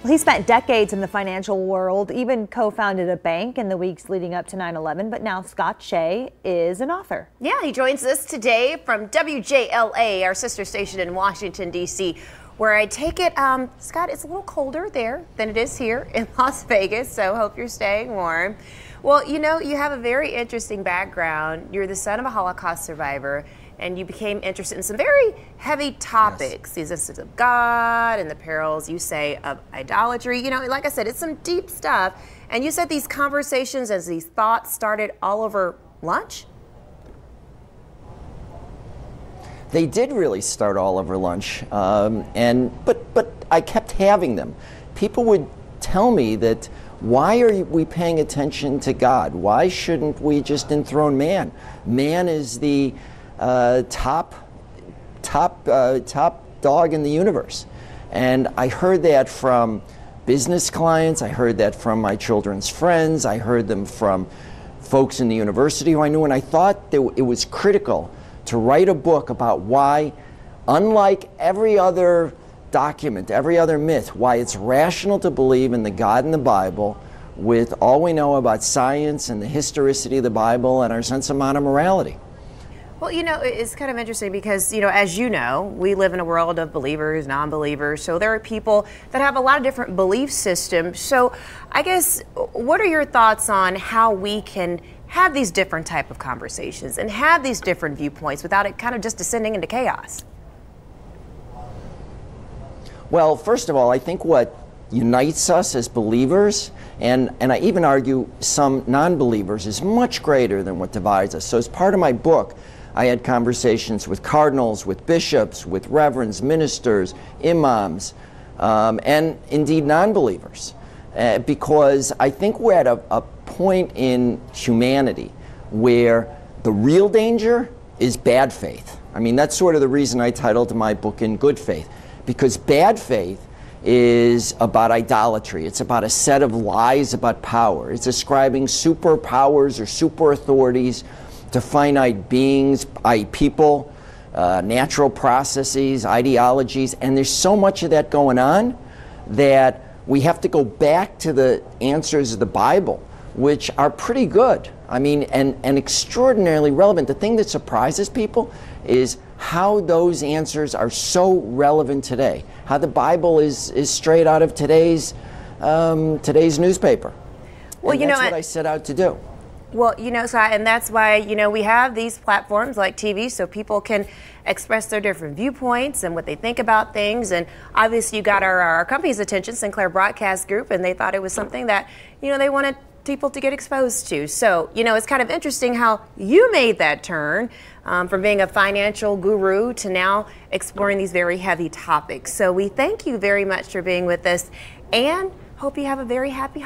Well, he spent decades in the financial world, even co-founded a bank in the weeks leading up to 9/11, but now Scott Shay is an author. Yeah, he joins us today from WJLA, our sister station in Washington, D.C., where I take it, Scott, it's a little colder there than it is here in Las Vegas, so hope you're staying warm. Well, you know, you have a very interesting background. You're the son of a Holocaust survivor, and you became interested in some very heavy topics, yes. The existence of God and the perils, you say, of idolatry. You know, like I said, it's some deep stuff. And you said these conversations, as these thoughts started all over lunch? They did really start all over lunch, but I kept having them. People would tell me that, why are we paying attention to God? Why shouldn't we just enthrone man? Man is the top dog in the universe. And I heard that from business clients, I heard that from my children's friends, I heard them from folks in the university who I knew, and I thought that it was critical to write a book about why, unlike every other document, every other myth, why it's rational to believe in the God in the Bible with all we know about science and the historicity of the Bible and our sense of modern morality. Well, you know, it's kind of interesting because, you know, as you know, we live in a world of believers, non-believers, so there are people that have a lot of different belief systems. So I guess, what are your thoughts on how we can have these different type of conversations and have these different viewpoints without it kind of just descending into chaos? Well, first of all, I think what unites us as believers, and I even argue some non-believers, is much greater than what divides us. So as part of my book, I had conversations with cardinals, with bishops, with reverends, ministers, imams, and indeed non-believers. Because I think we're at a point in humanity where the real danger is bad faith. I mean, that's sort of the reason I titled my book In Good Faith. Because bad faith is about idolatry. It's about a set of lies about power. It's ascribing superpowers or super authorities to finite beings, people, natural processes, ideologies, and there's so much of that going on that we have to go back to the answers of the Bible, which are pretty good. I mean, and extraordinarily relevant. The thing that surprises people is how those answers are so relevant today. How the Bible is straight out of today's newspaper. Well, and that's what I set out to do. Well, you know, Scott, and that's why, you know, we have these platforms like TV so people can express their different viewpoints and what they think about things. And obviously you got our company's attention, Sinclair Broadcast Group, and they thought it was something that, you know, they wanted people to get exposed to. So, you know, it's kind of interesting how you made that turn from being a financial guru to now exploring these very heavy topics. So we thank you very much for being with us and hope you have a very happy holiday.